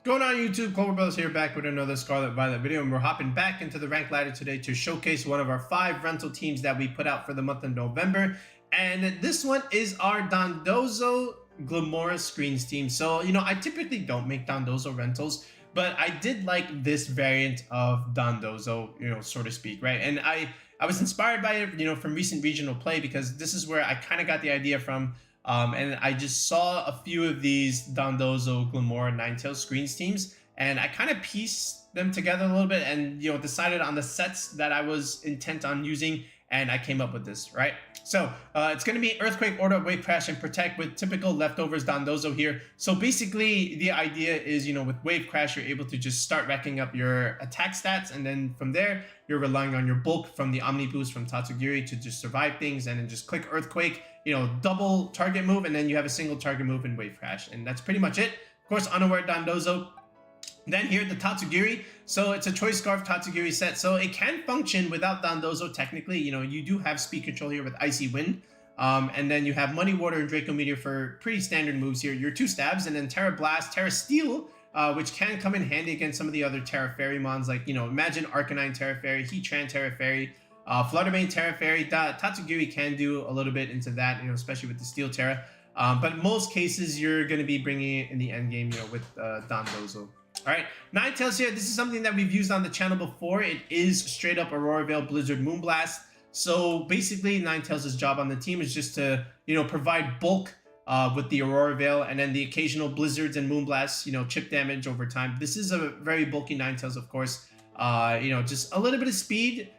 Going on YouTube, Clover Brothers here, back with another Scarlet Violet video, and we're hopping back into the rank ladder today to showcase one of our 5 rental teams that we put out for the month of November. And this one is our Dondozo Glimmora Screens team. So, I typically don't make Dondozo rentals, but I did like this variant of Dondozo, so to speak, right? And I was inspired by it, from recent regional play, because this is where I kind of got the idea from. And I just saw a few of these Dondozo Glimmora-Ninetales Screens teams, and I kind of pieced them together a little bit and, decided on the sets that I was intent on using, and I came up with this, right? So it's going to be Earthquake, Order, Wave Crash, and Protect with typical leftovers Dondozo here. So basically the idea is, with Wave Crash, you're able to just start racking up your attack stats, and then from there, you're relying on your bulk from the Omni Boost from Tatsugiri to just survive things, and then just click Earthquake, double target move, and then you have a single target move in Wave Crash, and that's pretty much it. Of course, Unaware Dondozo. Then here, the Tatsugiri. So it's a Choice Scarf Tatsugiri set, so it can function without Dondozo technically. You do have speed control here with Icy Wind. And then you have Muddy Water and Draco Meteor for pretty standard moves here. Your 2 stabs, and then Terra Blast, Terra Steel, which can come in handy against some of the other Terra Fairy mons, like, imagine Arcanine Terra Fairy, Heatran Terra Fairy, Fluttermane Terra Fairy. Tatsugiri can do a little bit into that, especially with the Steel Terra. But in most cases, you're going to be bringing it in the end game, with Dondozo. All right, Ninetales here. This is something that we've used on the channel before. It is straight up Aurora Veil, Blizzard, Moonblast. So basically, Ninetales' job on the team is just to, provide bulk with the Aurora Veil, and then the occasional Blizzards and Moonblasts, chip damage over time. This is a very bulky Ninetales, of course. Just a little bit of speed,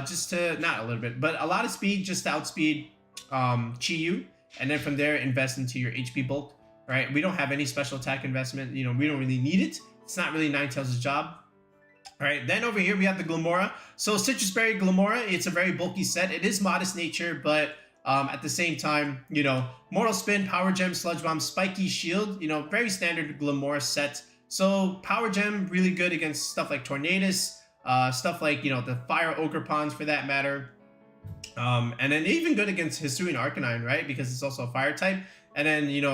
just to, not a little bit, but a lot of speed just to outspeed Chi-Yu, and then from there, invest into your HP bulk, right? We don't have any special attack investment. We don't really need it. It's not really Ninetales' job. All right, then over here we have the Glimmora. So Citrus Berry Glimmora, it's a very bulky set. It is modest nature, but at the same time, Mortal Spin, Power Gem, Sludge Bomb, Spiky Shield, very standard Glimmora set. So Power Gem, really good against stuff like Tornadus, stuff like, the Fire Ogerpons for that matter. And then even good against Hisuian Arcanine, right? Because it's also a fire type. And then, you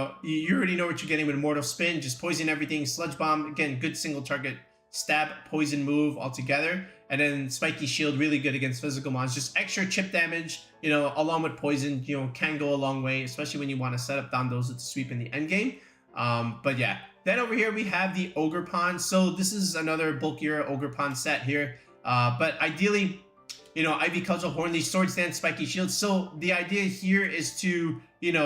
already know what you're getting with Mortal Spin, just poison everything. Sludge Bomb, again, good single target stab, poison move altogether. And then Spiky Shield, really good against physical mons. Just extra chip damage, along with poison, can go a long way, especially when you want to set up Dondozo to sweep in the end game. But yeah, then over here we have the Ogerpon. So this is another bulkier Ogerpon set here. But ideally, Ivy Cudgel, Hornleash, Swords Dance, Spiky Shield. So the idea here is to,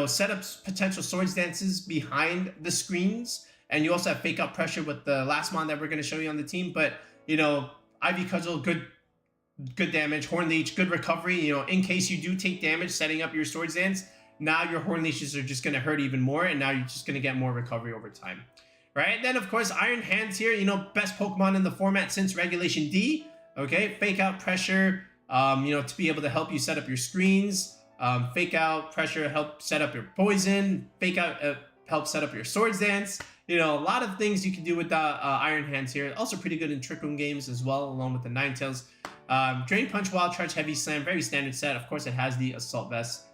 set up potential Swords Dances behind the screens. And you also have Fake Out Pressure with the last mon that we're going to show you on the team. But, Ivy Cudgel, good damage. Hornleash, good recovery. In case you do take damage setting up your Swords Dance, now your Hornleashes are just going to hurt even more. And now you're just going to get more recovery over time. Right? Then, of course, Iron Hands here. Best Pokemon in the format since Regulation-D. Okay? Fake Out Pressure, to be able to help you set up your screens. Fake Out Pressure, help set up your poison. Fake Out, help set up your Swords Dance. A lot of things you can do with the Iron Hands here. Also pretty good in Trick Room games as well, along with the Ninetales. Drain Punch, Wild Charge, Heavy Slam, very standard set. Of course, it has the Assault Vest,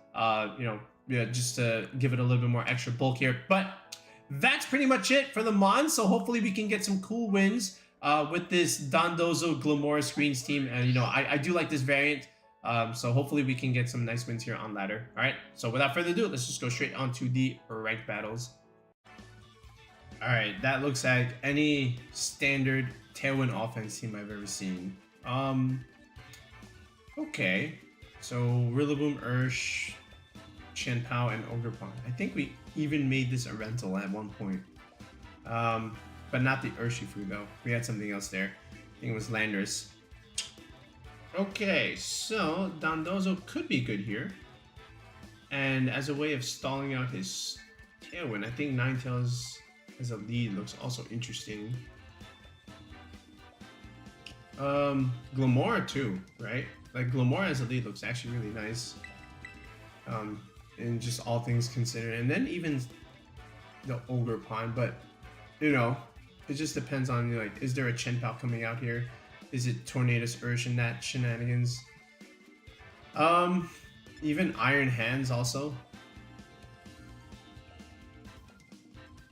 just to give it a little bit more extra bulk here. But that's pretty much it for the Mon. So hopefully we can get some cool wins with this Dondozo Glimmora Screens team. And, I do like this variant. So hopefully we can get some nice wins here on ladder. All right. So without further ado, let's just go straight on to the ranked battles. All right. That looks like any standard Tailwind offense team I've ever seen. Okay. So Rillaboom, Chien-Pao, and Ogerpon. I think we even made this a rental at one point. But not the Urshifu though. We had something else there. I think it was Landorus. Okay, so Dondozo could be good here. And as a way of stalling out his Tailwind, I think Ninetales as a lead looks also interesting. Glimmora too, right? Like Glimmora as a lead looks actually really nice. And just all things considered. And then even the Ogerpon, but it just depends on, is there a Chien-Pao coming out here? Is it Tornadus, Urshifu shenanigans? Even Iron Hands also.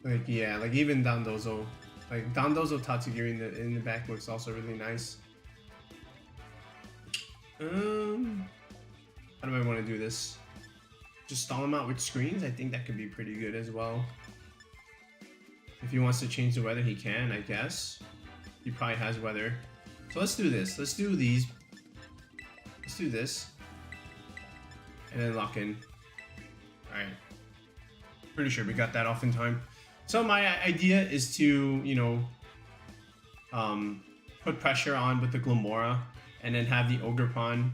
Like, yeah, like even Dondozo Like Dondozo tatsugiri in the back looks also really nice. How do I want to do this? Just stall him out with screens? I think that could be pretty good as well. If he wants to change the weather, he can, I guess. He probably has weather. So let's do this. Let's do these. Let's do this. And then lock in. Alright. Pretty sure we got that off in time. So my idea is to, you know, put pressure on with the Glimmora, and then have the Ogerpon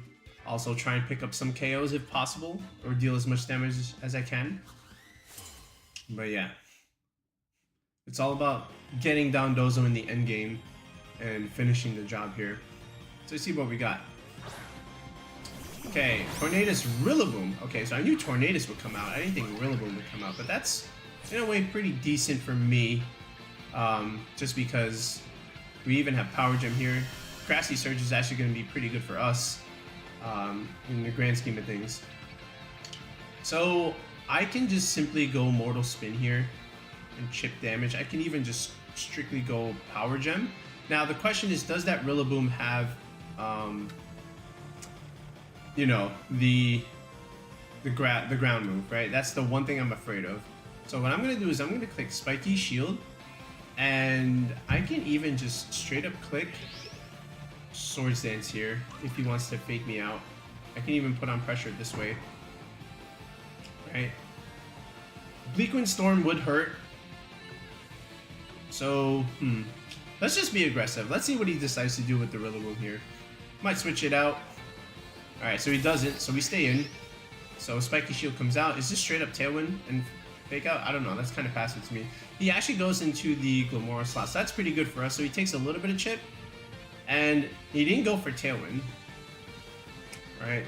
also try and pick up some KOs if possible, or deal as much damage as I can. But yeah, it's all about getting Dondozo in the end game and finishing the job here. So let's see what we got. Okay, Tornadus Rillaboom. Okay, so I knew Tornadus would come out. I didn't think Rillaboom would come out, but that's in a way pretty decent for me, just because we even have Power Gem here. Grassy Surge is actually going to be pretty good for us in the grand scheme of things. So I can just simply go Mortal Spin here and chip damage. I can even just strictly go Power Gem. Now the question is, does that Rillaboom have, you know, the ground move, right? That's the one thing I'm afraid of. So what I'm going to do is I'm going to click Spiky Shield, and I can even just straight up click Swords Dance here if he wants to fake me out. I can even put on pressure this way. Right? Bleakwind Storm would hurt. So, let's just be aggressive. Let's see what he decides to do with the Rillaboom here. Might switch it out. Alright, so he doesn't, so we stay in. So Spiky Shield comes out. Is this straight up Tailwind and fake out? I don't know. That's kind of passive to me. He actually goes into the Glimmora slot, so that's pretty good for us. So he takes a little bit of chip, and he didn't go for Tailwind. Right?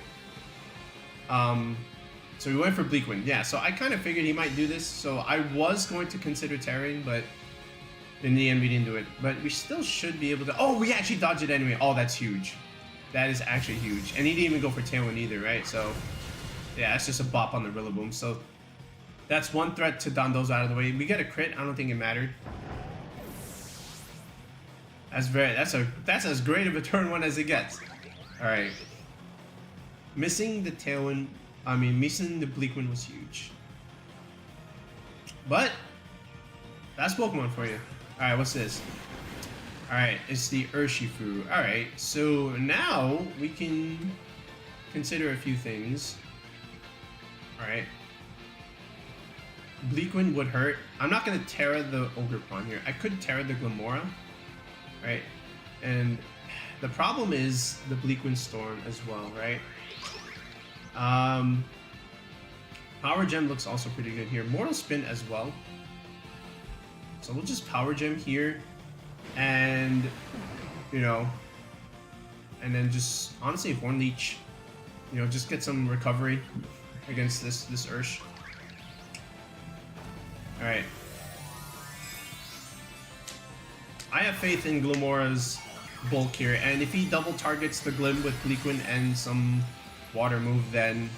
So we went for Bleakwind. Yeah, so I kind of figured he might do this. So I was going to consider Terrain, but in the end we didn't do it. But we still should be able to... Oh, we actually dodged it anyway. Oh, that's huge. That is actually huge. And he didn't even go for Tailwind either, right? So, yeah, that's just a bop on the Rillaboom. So that's one threat to Dondozo out of the way. We get a crit. I don't think it mattered. That's as great of a turn one as it gets. All right. Missing the Tailwind, missing the Bleakwind was huge. But that's Pokemon for you. All right, what's this? All right, it's the Urshifu. All right, so now we can consider a few things. All right. Bleakwind would hurt. I'm not going to Terra the Ogerpon here. I could Terra the Glimmora, right? And the problem is the Bleakwind Storm as well, right? Power Gem looks also pretty good here. Mortal Spin as well. So we'll just Power Gem here, and you know, and then just honestly Horn Leech, you know, just get some recovery against this Ursh. All right. I have faith in Glimmora's bulk here, and if he double targets the Glim with Bleakwind and some water move, then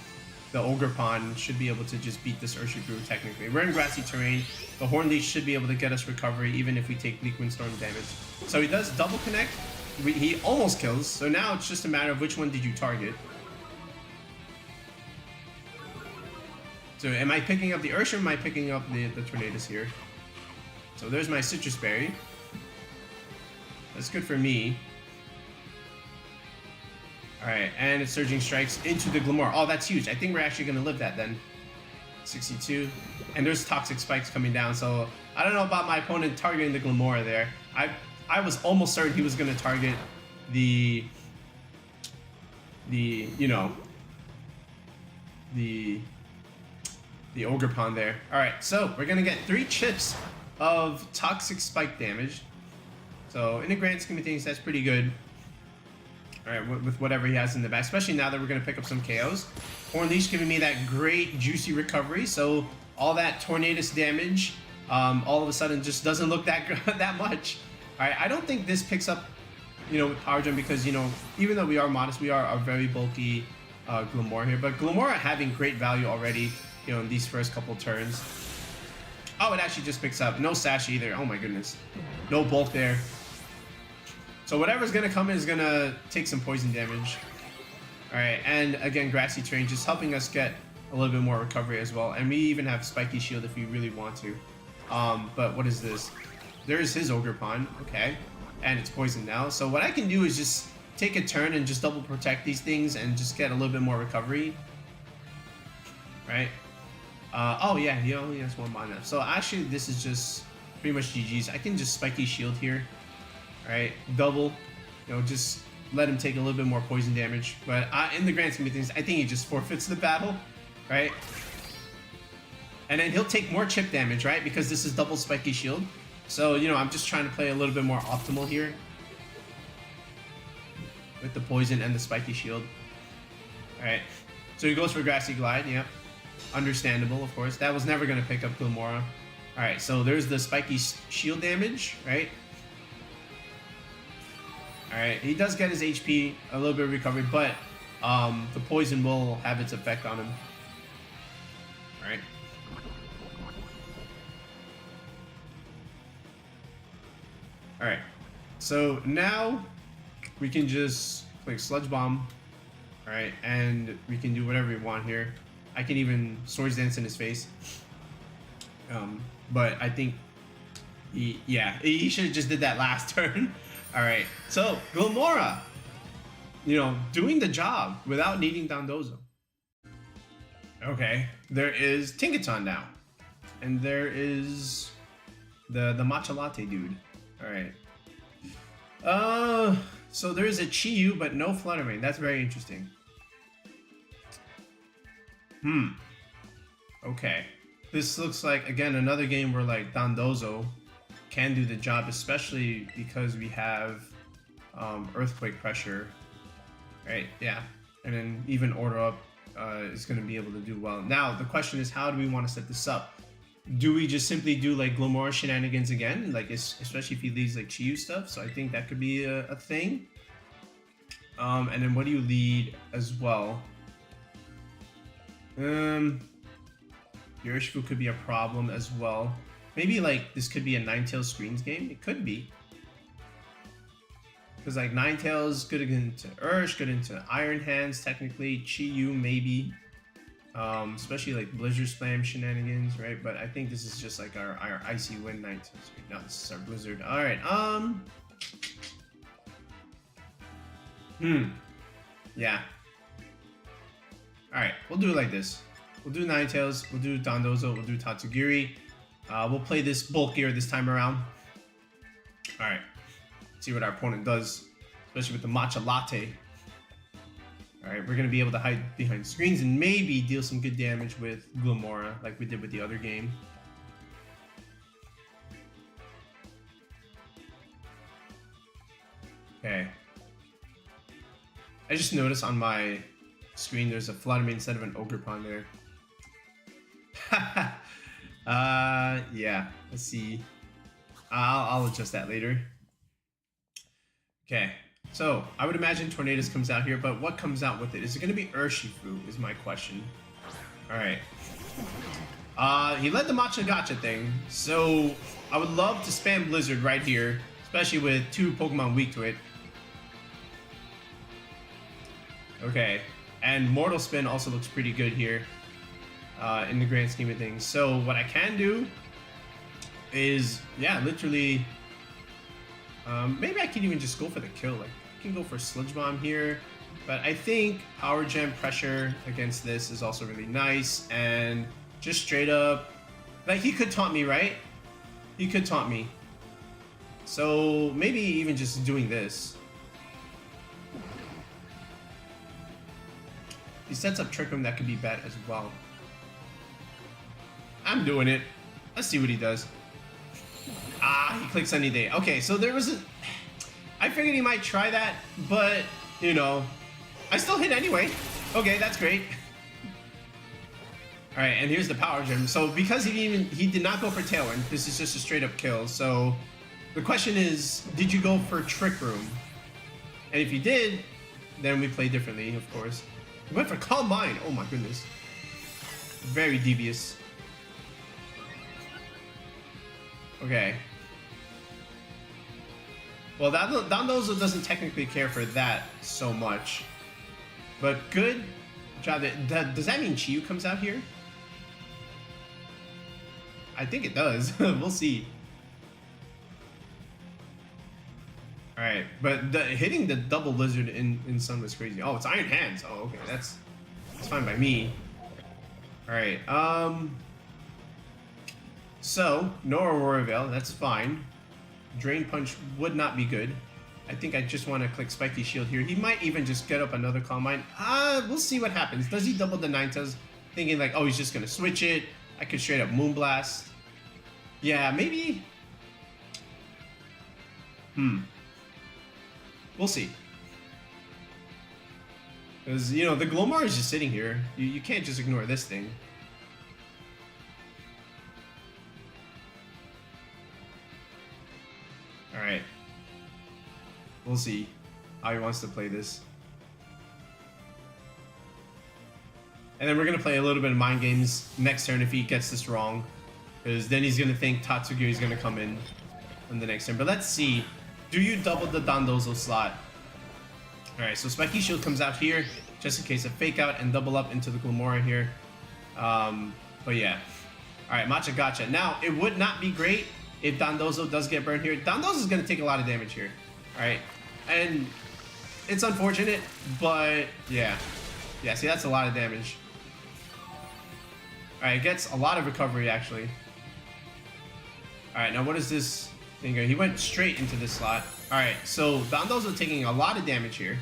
the Ogerpon should be able to just beat this Urshifu technically. We're in grassy terrain. The Horn Leech should be able to get us recovery even if we take Bleakwind Storm damage. So he does double connect. He almost kills, so now it's just a matter of which one did you target. So am I picking up the Ursh or am I picking up the Tornadus here? So there's my Citrus Berry. That's good for me. Alright, and it's Surging Strikes into the Glimmora. Oh, that's huge. I think we're actually going to live that then. 62. And there's Toxic Spikes coming down, so I don't know about my opponent targeting the Glimmora there. I was almost certain he was going to target the Ogerpon there. Alright, so we're going to get 3 chips of Toxic Spike damage. So in the grand scheme of things, that's pretty good. Alright, with whatever he has in the back, especially now that we're going to pick up some KOs. Horn Leech giving me that great juicy recovery, so all that Tornadus damage all of a sudden just doesn't look that much. Alright, I don't think this picks up, you know, with Power Gem because, you know, even though we are modest, we are a very bulky Glimmora here, but Glimmora having great value already, you know, in these first couple turns. Oh, it actually just picks up. No sash either. Oh my goodness. No bulk there. So whatever's gonna come in is gonna take some poison damage. Alright, and again, Grassy Terrain just helping us get a little bit more recovery as well. And we even have Spiky Shield if we really want to. But what is this? There's his Ogerpon. Okay. And it's poisoned now. So what I can do is just take a turn and just double protect these things and just get a little bit more recovery. Right? Oh yeah, he only has one mana. So actually this is just pretty much GG's. I can just Spiky Shield here. Alright, double. You know, just let him take a little bit more poison damage. But in the grand scheme of things, I think he just forfeits the battle. Right? And then he'll take more chip damage, right? Because this is double Spiky Shield. So, you know, I'm just trying to play a little bit more optimal here. With the poison and the Spiky Shield. Alright. So he goes for Grassy Glide, yep. Understandable, of course. That was never going to pick up Glimmora. Alright, so there's the Spiky Shield damage, right? Alright, he does get his HP, a little bit of recovery, but the poison will have its effect on him. Alright. Alright, so now we can just click Sludge Bomb. Alright, and we can do whatever we want here. I can even Swords Dance in his face. But I think he should have just did that last turn. Alright, so Glimmora, you know, doing the job without needing Dondozo. Okay, there is Tinkaton now. And there is the matcha latte dude. Alright. So there is a Chi-Yu, but no Flutter Mane. That's very interesting. Okay. This looks like, again, another game where, like, Dondozo can do the job, especially because we have Earthquake Pressure. Right, yeah. And then even Order Up is going to be able to do well. Now, the question is, how do we want to set this up? Do we just simply do, like, Glimmora shenanigans again? Like, especially if he leads, like, Chi-Yu stuff. So I think that could be a thing. And then what do you lead as well? Urshifu could be a problem as well. Maybe, like, this could be a Ninetales Screens game. It could be. Because, like, Ninetales could get into Ursh, get into Iron Hands, technically. Chi-Yu, maybe. Especially, like, Blizzard Slam shenanigans, right? But I think this is just, like, our Icy Wind Ninetales. No, this is our Blizzard. Alright, yeah. Alright, we'll do it like this. We'll do Ninetales, we'll do Dondozo, we'll do Tatsugiri. We'll play this bulkier this time around. Alright, see what our opponent does, especially with the matcha latte. Alright, we're going to be able to hide behind screens and maybe deal some good damage with Glimmora, like we did with the other game. Okay. I just noticed on my screen there's a Flutter Mane instead of an Ogerpon there. Yeah, let's see. I'll adjust that later. Okay, so I would imagine Tornadus comes out here, but what comes out with it? Is it going to be Urshifu is my question. Alright. He led the Matcha Gotcha thing, so I would love to spam Blizzard right here, especially with 2 Pokemon weak to it. Okay, and Mortal Spin also looks pretty good here in the grand scheme of things. So what I can do is, yeah, literally, maybe I can even just go for the kill. Like, I can go for Sludge Bomb here, but I think Power Gem Pressure against this is also really nice, and just straight up, like, he could taunt me, right? He could taunt me. So maybe even just doing this. He sets up Trick Room, that could be bad as well. I'm doing it. Let's see what he does. Ah, he clicks Sunny Day. Okay, so there was a... I figured he might try that, but, you know, I still hit anyway. Okay, that's great. Alright, and here's the Power Gem. So because he did not go for Tailwind, this is just a straight up kill. So the question is, did you go for Trick Room? And if you did, then we play differently, of course. He went for Calm Mind. Oh my goodness. Very devious. Okay. Well, Dondozo doesn't technically care for that so much. But good job. Does that mean Chiyu comes out here? I think it does. We'll see. Alright, but hitting the double lizard in Sun was crazy. Oh, it's Iron Hands. Oh, okay. That's fine by me. Alright, so, no Aurora Veil. That's fine. Drain Punch would not be good. I think I just want to click Spiky Shield here. He might even just get up another Calm Mind. We'll see what happens. Does he double the Ninetales? Thinking like, oh, he's just going to switch it. I could straight up Moonblast. Yeah, maybe. We'll see. Because, you know, the Glimmora is just sitting here. You can't just ignore this thing. Alright. We'll see how he wants to play this. And then we're going to play a little bit of mind games next turn if he gets this wrong. Because then he's going to think Tatsugiri is going to come in on the next turn. But let's see. Do you double the Dondozo slot? Alright, so Spiky Shield comes out here. Just in case of Fake Out and double up into the Glimmora here. But yeah. Alright, Matcha Gotcha. Now, it would not be great if Dondozo does get burned here. Dondozo is going to take a lot of damage here. Alright. And it's unfortunate, but yeah. Yeah, see, that's a lot of damage. Alright, it gets a lot of recovery, actually. Alright, now what is this thing? He went straight into this slot. Alright, so Dondozo taking a lot of damage here.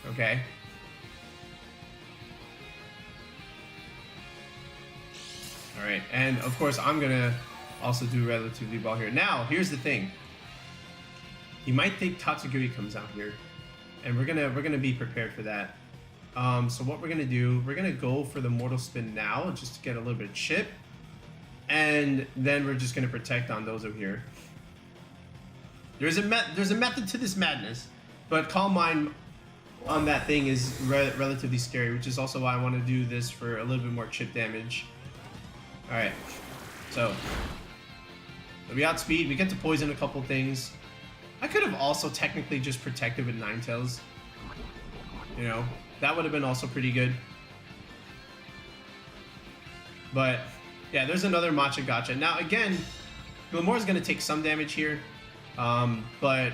Okay. Alright, and of course I'm gonna also do relatively well here. Now, here's the thing. He might think Tatsugiri comes out here. And we're gonna be prepared for that. So what we're gonna do, we're gonna go for the Mortal Spin now, just to get a little bit of chip. And then we're just gonna protect Dondozo here. There's a method to this madness, but Calm Mind on that thing is relatively scary, which is also why I want to do this for a little bit more chip damage. Alright, so we outspeed, we get to poison a couple things. I could have also technically just protected with Ninetales. You know, that would have been also pretty good. But yeah, there's another Matcha Gotcha. Now again, Glimora's gonna take some damage here, but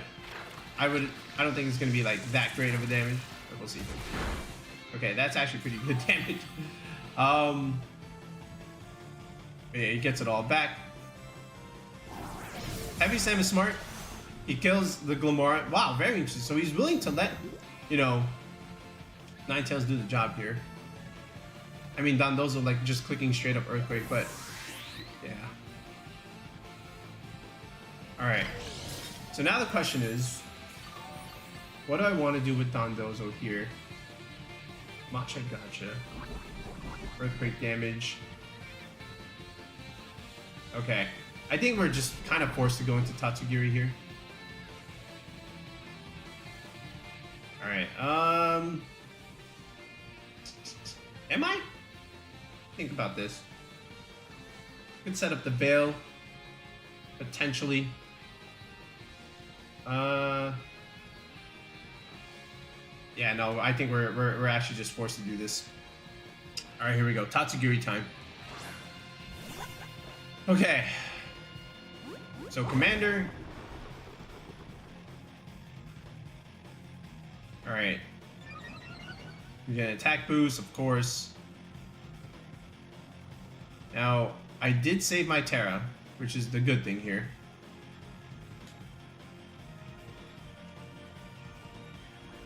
I don't think it's gonna be like that great of a damage. But we'll see. Okay, that's actually pretty good damage. Yeah, he gets it all back. Heavy Slam is smart. He kills the Glimmora. Wow, very interesting. So he's willing to let, you know, Ninetales do the job here. I mean, Dondozo like just clicking straight up Earthquake, but yeah. Alright. So now the question is, what do I want to do with Dondozo here? Matcha Gotcha. Earthquake damage. Okay. I think we're just kind of forced to go into Tatsugiri here. Alright, am I? Think about this. Could set up the Veil. Potentially. Yeah, no, I think we're actually just forced to do this. Alright, here we go. Tatsugiri time. Okay. So, Commander. Alright. We get an attack boost, of course. Now, I did save my Terra, which is the good thing here.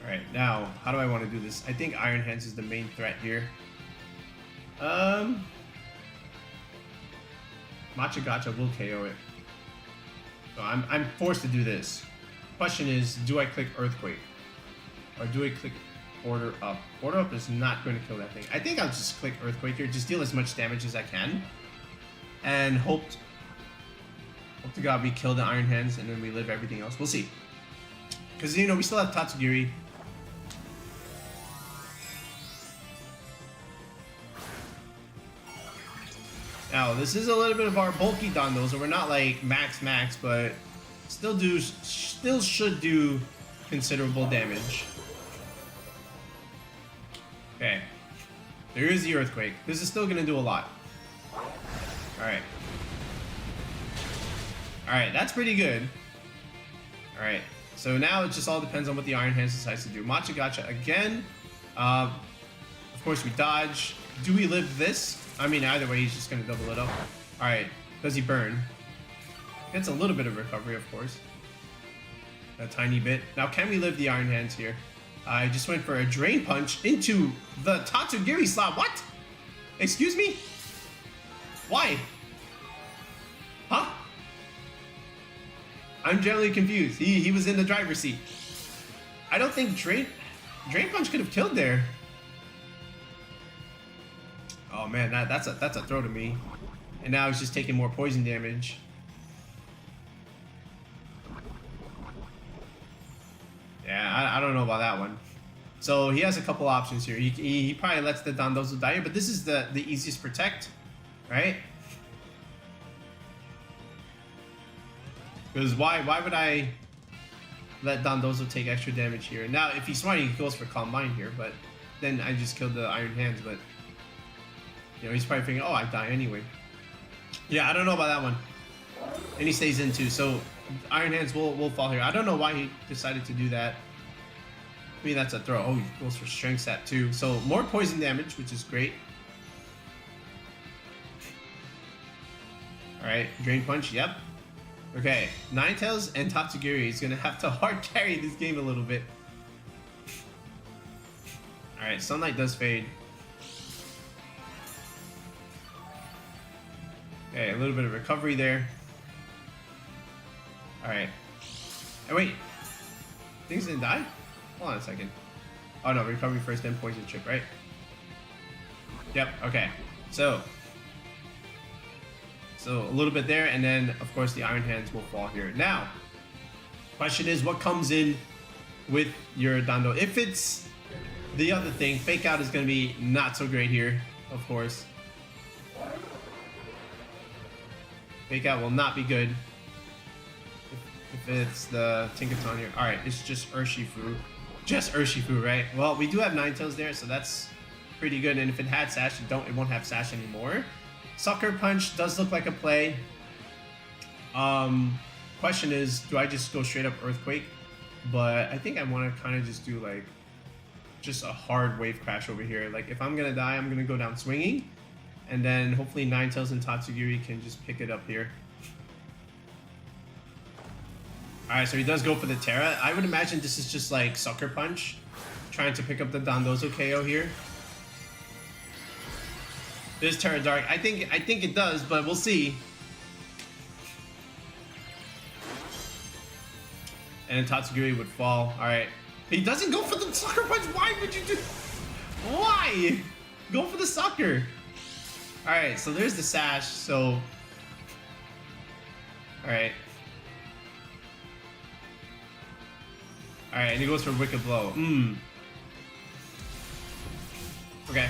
Alright, now, how do I want to do this? I think Iron Hands is the main threat here. Matcha Gotcha will KO it. So I'm forced to do this. Question is, do I click Earthquake? Or do I click Order Up? Order Up is not going to kill that thing. I think I'll just click Earthquake here, just deal as much damage as I can. And hope to God we kill the Iron Hands and then we live everything else. We'll see. Because, you know, we still have Tatsugiri. Now, this is a little bit of our bulky Dondozo. We're not like max, but still should do considerable damage. Okay. There is the Earthquake. This is still gonna do a lot. Alright. Alright, that's pretty good. Alright. So now it just all depends on what the Iron Hands decides to do. Matcha Gotcha again. Of course we dodge. Do we live this? I mean, either way, he's just gonna double it up. Alright. Does he burn? Gets a little bit of recovery, of course. A tiny bit. Now, can we live the Iron Hands here? I just went for a Drain Punch into the Tatsugiri slot. What? Excuse me? Why? Huh? I'm generally confused. He was in the driver's seat. I don't think Drain Punch could have killed there. Oh man, that's a throw to me. And now he's just taking more poison damage. Yeah, I don't know about that one. So he has a couple options here. He probably lets the Dondozo die here, but this is the easiest protect, right? Because why would I let Dondozo take extra damage here? Now, if he's smart, he goes for Calm Mind here, but then I just killed the Iron Hands, but you know, he's probably thinking, oh, I die anyway. Yeah, I don't know about that one. And he stays in too, so Iron Hands will fall here. I don't know why he decided to do that. Maybe that's a throw. Oh, he goes for Strength Stat too. So more poison damage, which is great. Alright, Drain Punch, yep. Okay, Ninetales and Tatsugiri is going to have to hard carry this game a little bit. Alright, Sunlight does fade. Okay, a little bit of recovery there. Alright. Hey, wait. Things didn't die? Hold on a second. Oh no, recovery first, then poison chip, right? Yep, okay. So a little bit there, and then of course the Iron Hands will fall here. Now, question is, what comes in with your Dondo? If it's the other thing, Fake Out is going to be not so great here, of course. Fake Out will not be good if it's the Tinkaton here. Alright, it's just Urshifu. Just Urshifu, right? Well, we do have Ninetales there, so that's pretty good. And if it had Sash, it won't have Sash anymore. Sucker Punch does look like a play. Question is, do I just go straight up Earthquake? But I think I want to kind of just do like just a hard Wave Crash over here. Like if I'm gonna die, I'm gonna go down swinging, and then hopefully Ninetales and Tatsugiri can just pick it up here. Alright, so he does go for the Terra. I would imagine this is just like Sucker Punch, trying to pick up the Dondozo KO here. There's Terra Dark. I think it does, but we'll see. And Tatsugiri would fall. Alright. He doesn't go for the Sucker Punch. Why would you do... Why? Go for the Sucker. Alright, so there's the Sash. So... Alright. Alright, and he goes for Wicked Blow. Okay.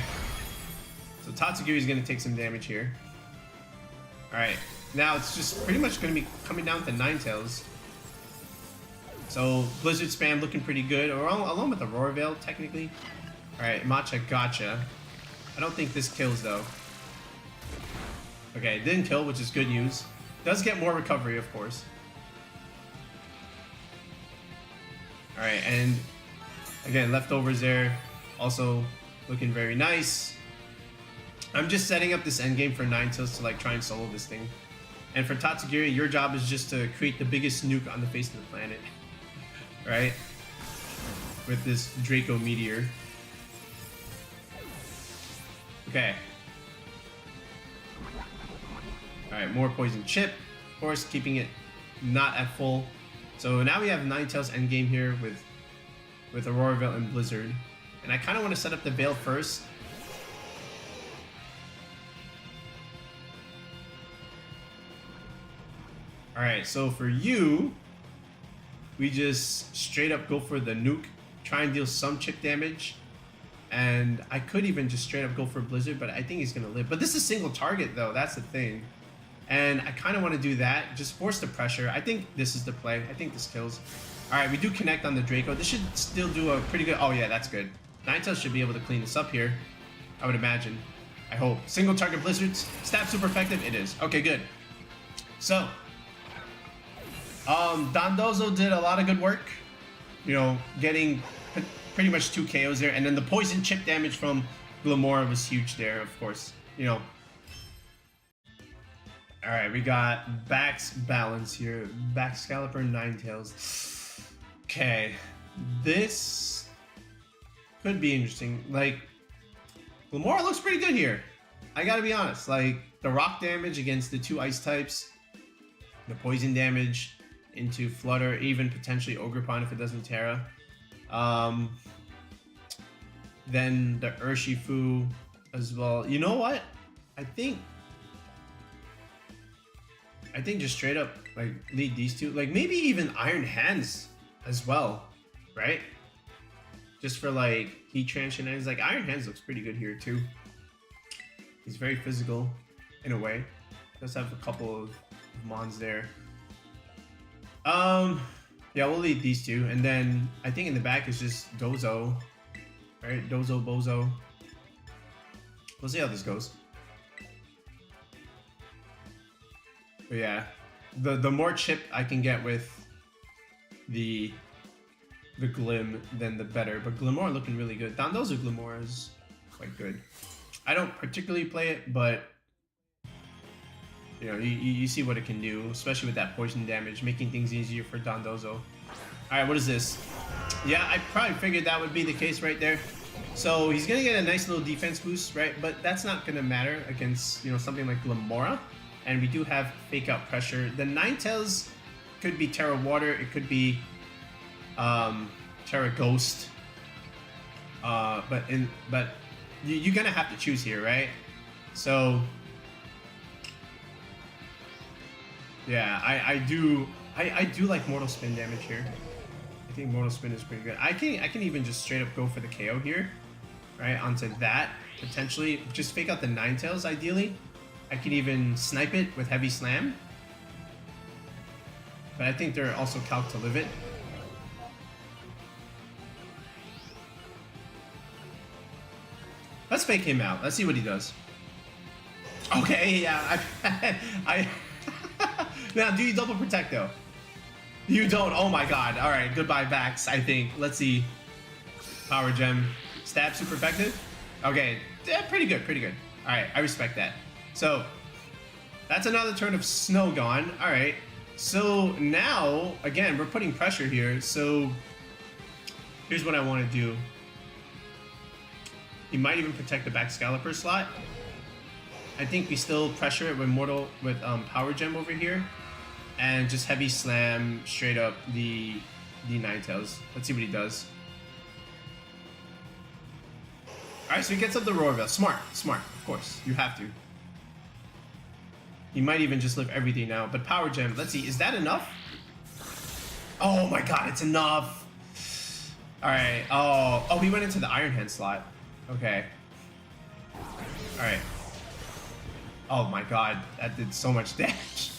So Tatsugiri is going to take some damage here. Alright. Now it's just pretty much going to be coming down to Ninetales. So Blizzard Spam looking pretty good. Or along with Aurora Veil, technically. Alright, Matcha Gotcha. I don't think this kills, though. Okay, it didn't kill, which is good news. Does get more recovery, of course. Alright, and again, leftovers there. Also looking very nice. I'm just setting up this endgame for Ninetales to like try and solo this thing. And for Tatsugiri, your job is just to create the biggest nuke on the face of the planet. Right? With this Draco Meteor. Okay. Alright, more Poison Chip. Of course, keeping it not at full. So now we have Ninetales endgame here with Aurora Veil and Blizzard. And I kind of want to set up the Veil first. Alright, so for you, we just straight up go for the nuke. Try and deal some chip damage. And I could even just straight up go for Blizzard, but I think he's gonna live. But this is single target though, that's the thing. And I kind of want to do that, just force the pressure. I think this is the play. I think this kills. All right, we do connect on the Draco. This should still do a pretty good, oh yeah, that's good. Ninetales should be able to clean this up here, I would imagine. I hope. Single target Blizzards, stab super effective, it is. Okay, good. So, Dondozo did a lot of good work. You know, getting pretty much 2 KOs there, and then the poison chip damage from Glimmora was huge there, of course. You know. All right, we got Bax balance here. Baxcalibur, Ninetales. Okay, this could be interesting. Like, Glimmora looks pretty good here. I gotta be honest. Like, the rock damage against the 2 ice types, the poison damage into Flutter, even potentially Ogerpon if it doesn't Terra. Then the Urshifu as well. You know what? I think just straight up like lead these 2. Like maybe even Iron Hands as well, right? Just for like Heatran shenanigans. Like Iron Hands looks pretty good here too. He's very physical in a way. Does have a couple of mons there. Yeah, we'll lead these 2, and then I think in the back is just Dozo, right? Dozo, Bozo. We'll see how this goes. But yeah, the more chip I can get with the Glim, then the better. But Glimmora looking really good. Dondozo Glimmora is quite good. I don't particularly play it, but you know, you see what it can do, especially with that poison damage, making things easier for Dondozo. All right, what is this? Yeah, I probably figured that would be the case right there. So he's gonna get a nice little defense boost, right? But that's not gonna matter against, you know, something like Glimmora. And we do have fake out pressure. The Ninetales could be Terra Water. It could be Terra Ghost. But you're gonna have to choose here, right? So yeah, I do like Mortal Spin damage here. I think Mortal Spin is pretty good. I can even just straight up go for the KO here, right? Onto that potentially. Just fake out the Ninetales ideally. I can even snipe it with Heavy Slam. But I think they're also calc to live it. Let's fake him out. Let's see what he does. Okay, yeah. I now, do you double protect though? You don't. Oh my god. All right, goodbye Bax, I think. Let's see. Power Gem. Stab super effective? Okay, yeah, pretty good, pretty good. All right, I respect that. So, that's another turn of snow gone. All right. So now, again, we're putting pressure here. So, here's what I want to do. He might even protect the Baxcalibur slot. I think we still pressure it with Power Gem over here. And just Heavy Slam straight up the Ninetales. Let's see what he does. Alright, so he gets up the Roarville. Smart, of course. You have to. He might even just live everything now. But Power Gem, let's see, is that enough? Oh my god, it's enough. Alright, oh, he went into the Iron Hand slot. Okay. Alright. Oh my god, that did so much damage.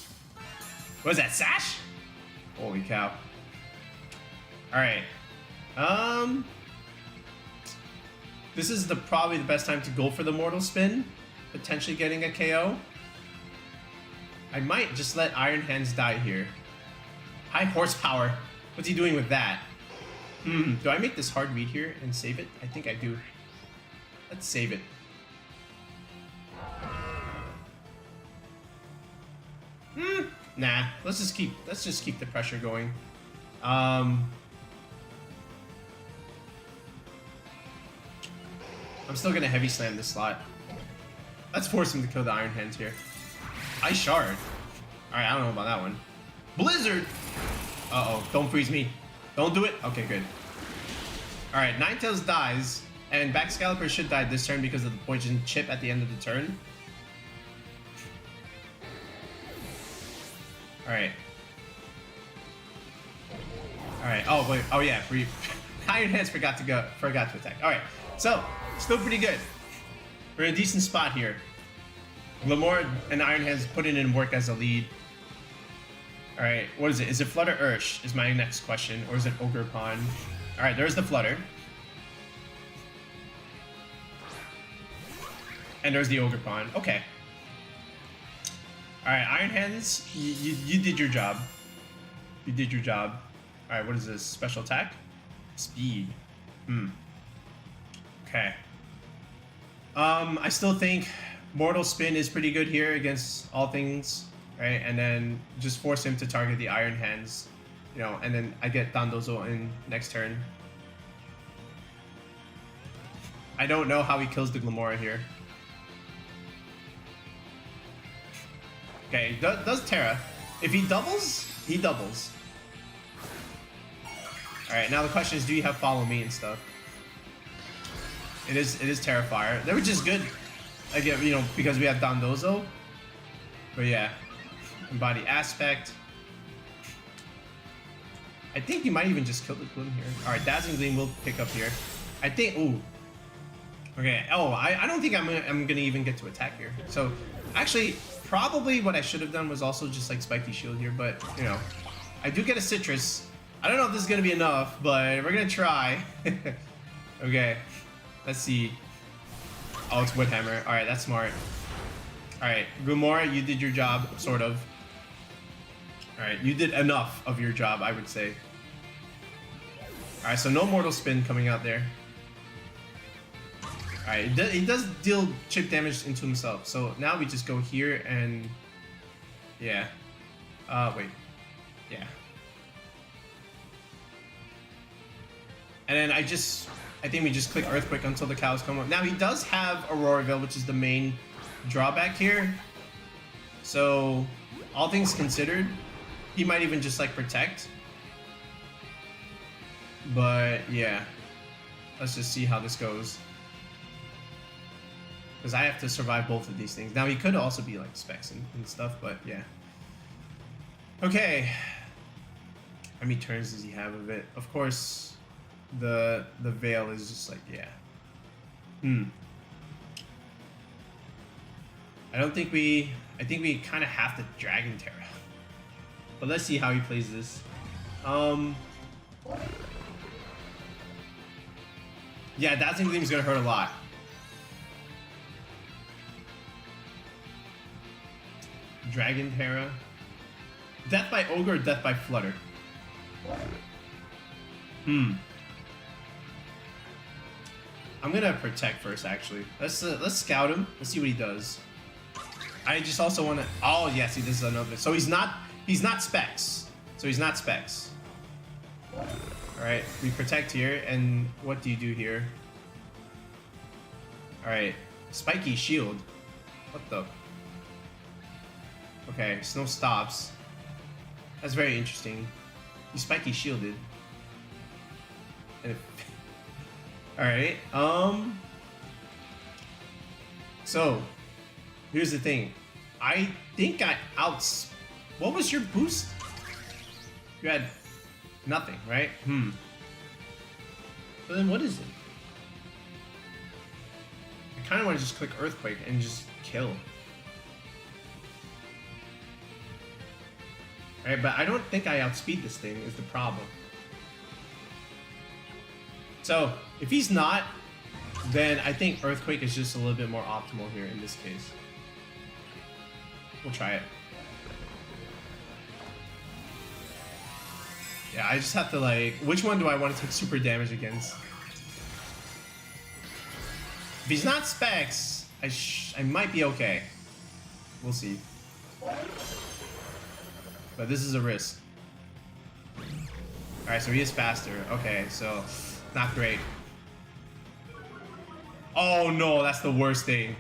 What is that, Sash? Holy cow. Alright. This is probably the best time to go for the Mortal Spin. Potentially getting a KO. I might just let Iron Hands die here. High horsepower. What's he doing with that? Do I make this hard read here and save it? I think I do. Let's save it. Nah. Let's just keep the pressure going. I'm still gonna Heavy Slam this slot. Let's force him to kill the Iron Hands here. Ice Shard. Alright, I don't know about that one. Blizzard! Uh-oh, don't freeze me. Don't do it? Okay, good. Alright, Ninetales dies, and Baxcalibur should die this turn because of the poison chip at the end of the turn. Alright. Alright, oh wait, oh yeah, Iron Hands forgot to attack. Alright, so Still pretty good. We're in a decent spot here. Glimmora and Iron Hands putting in work as a lead. Alright, what is it? Is it Flutter Ursh is my next question, or is it Ogerpon? Alright, there's the Flutter. And there's the Ogerpon. Okay. Alright, Iron Hands, you did your job. You did your job. Alright, what is this? Special attack? Speed. Okay. I still think Mortal Spin is pretty good here against all things, right? And then just force him to target the Iron Hands, you know, and then I get Dondozo in next turn. I don't know how he kills the Glimmora here. Okay, does Terra. If he doubles, he doubles. Alright, now the question is, do you have Follow Me and stuff? It is Terra Fire. They were just good. Again, you know, because we have Dondozo. But yeah. Embody Aspect. I think you might even just kill the Glim here. Alright, Dazzling Gleam will pick up here. I think, ooh. Okay, oh, I don't think I'm gonna even get to attack here. So, actually, probably what I should have done was also just like Spiky Shield here, but, you know. I do get a Citrus. I don't know if this is gonna be enough, but we're gonna try. Okay, let's see. Oh, it's Wood Hammer. Alright, that's smart. Alright, Glimmora, you did your job, sort of. Alright, you did enough of your job, I would say. Alright, so no Mortal Spin coming out there. Alright, he does deal chip damage into himself. So now we just go here and... yeah. Wait. Yeah. And then I think we just click Earthquake until the cows come up. Now he does have Aurora Veil, which is the main drawback here. So, all things considered, he might even just like protect. But yeah, let's just see how this goes. Because I have to survive both of these things. Now he could also be like Specs and stuff, but yeah. Okay. How many turns does he have of it? Of course, the Veil is just like, yeah. I think we kind of have to Dragon Terra. But let's see how he plays this. Yeah, Dazzling Gleam is gonna hurt a lot. Dragon Terra. Death by Ogre or Death by Flutter? I'm gonna protect first, actually. Let's scout him. Let's see what he does. I just also want to. Oh yeah, see this is another. So he's not Specs. So he's not Specs. All right, we protect here, and what do you do here? All right, Spiky Shield. What the? Okay, Snow stops. That's very interesting. You Spiky Shielded. And alright, so, here's the thing. I think I what was your boost? You had nothing, right? So then what is it? I kind of want to just click Earthquake and just kill. Alright, but I don't think I outspeed this thing is the problem. So, if he's not, then I think Earthquake is just a little bit more optimal here in this case. We'll try it. Yeah, I just have to like... which one do I want to take super damage against? If he's not Specs, I might be okay. We'll see. But this is a risk. Alright, so he is faster. Okay, so... not great. Oh no, that's the worst thing.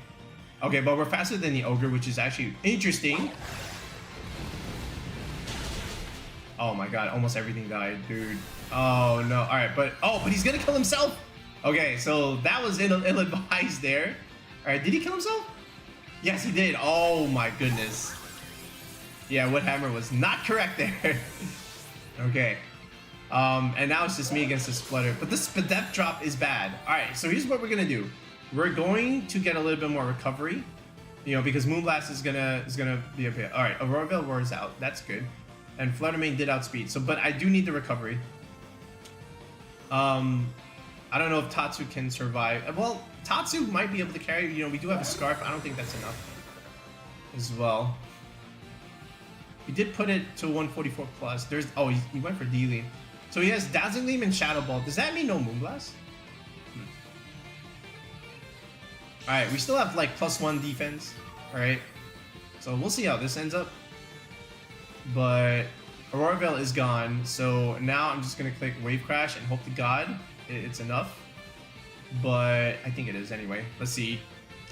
Okay, but we're faster than the Ogre, which is actually interesting. Oh my god, almost everything died, dude. Oh no, alright, but he's gonna kill himself! Okay, so that was ill-advised there. Alright, did he kill himself? Yes, he did. Oh my goodness. Yeah, Wood Hammer was not correct there. Okay. And now it's just me against this Flutter. But this depth drop is bad. Alright, so here's what we're gonna do. we're going to get a little bit more recovery, you know, because Moonblast is gonna be a bit. All right, Aurora wears out. That's good, and Flutter Mane did outspeed. So, but I do need the recovery. I don't know if Tatsu can survive. Well, Tatsu might be able to carry. You know, we do have a Scarf. I don't think that's enough as well. We did put it to 144 plus. There's he went for D-Lean. So he has Dazzling Gleam and Shadow Ball. Does that mean no Moonblast? Alright, we still have like +1 defense. Alright. So we'll see how this ends up. But Aurora Veil is gone. So now I'm just gonna click Wave Crash and hope to God it's enough. But I think it is anyway. Let's see.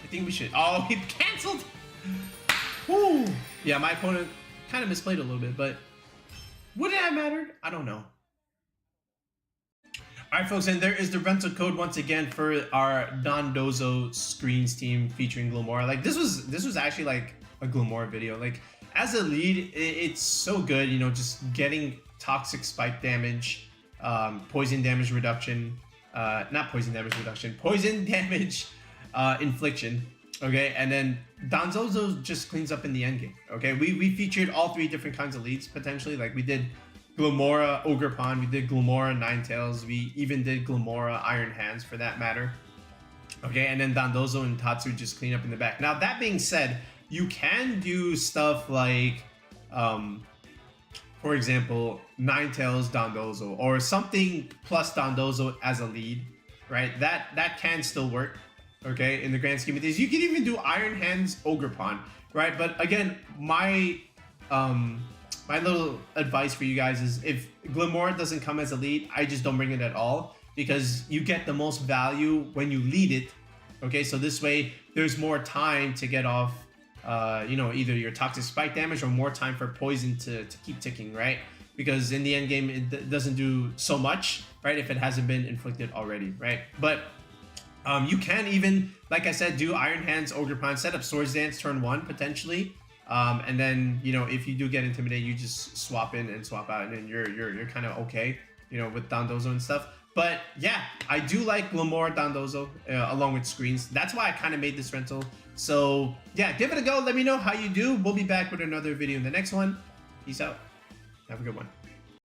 I think we should. Oh, he canceled! Woo! Yeah, my opponent kind of misplayed a little bit, but would it have mattered? I don't know. Alright folks, and there is the rental code once again for our Dondozo screens team featuring Glimmora. Like this was actually like a Glimmora video. Like as a lead, it's so good, you know, just getting toxic spike damage, poison damage reduction, not poison damage reduction, poison damage infliction. Okay, and then Dondozo just cleans up in the end game. Okay, we featured all 3 different kinds of leads potentially. Like we did Glimmora Ogerpon, we did Glimmora-Ninetales, we even did Glimmora Iron Hands for that matter. Okay, and then Dondozo and Tatsu just clean up in the back. Now that being said, you can do stuff like, for example, Ninetales Dondozo or something plus Dondozo as a lead, right? That can still work. Okay, in the grand scheme of things, you can even do Iron Hands Ogerpon, right? But again, my little advice for you guys is if Glimmora doesn't come as a lead, I just don't bring it at all because you get the most value when you lead it. Okay, so this way there's more time to get off, you know, either your toxic spike damage or more time for poison to keep ticking, right? Because in the end game, it doesn't do so much, right? If it hasn't been inflicted already, right? But you can even, like I said, do Iron Hands Ogerpon, set up Swords Dance turn 1 potentially, and then you know if you do get intimidated, you just swap in and swap out, and then you're kind of okay, you know, with Dondozo and stuff. But yeah, I do like Glimmora Dondozo along with screens. That's why I kind of made this rental. So yeah, give it a go. Let me know how you do. We'll be back with another video in the next one. Peace out. Have a good one.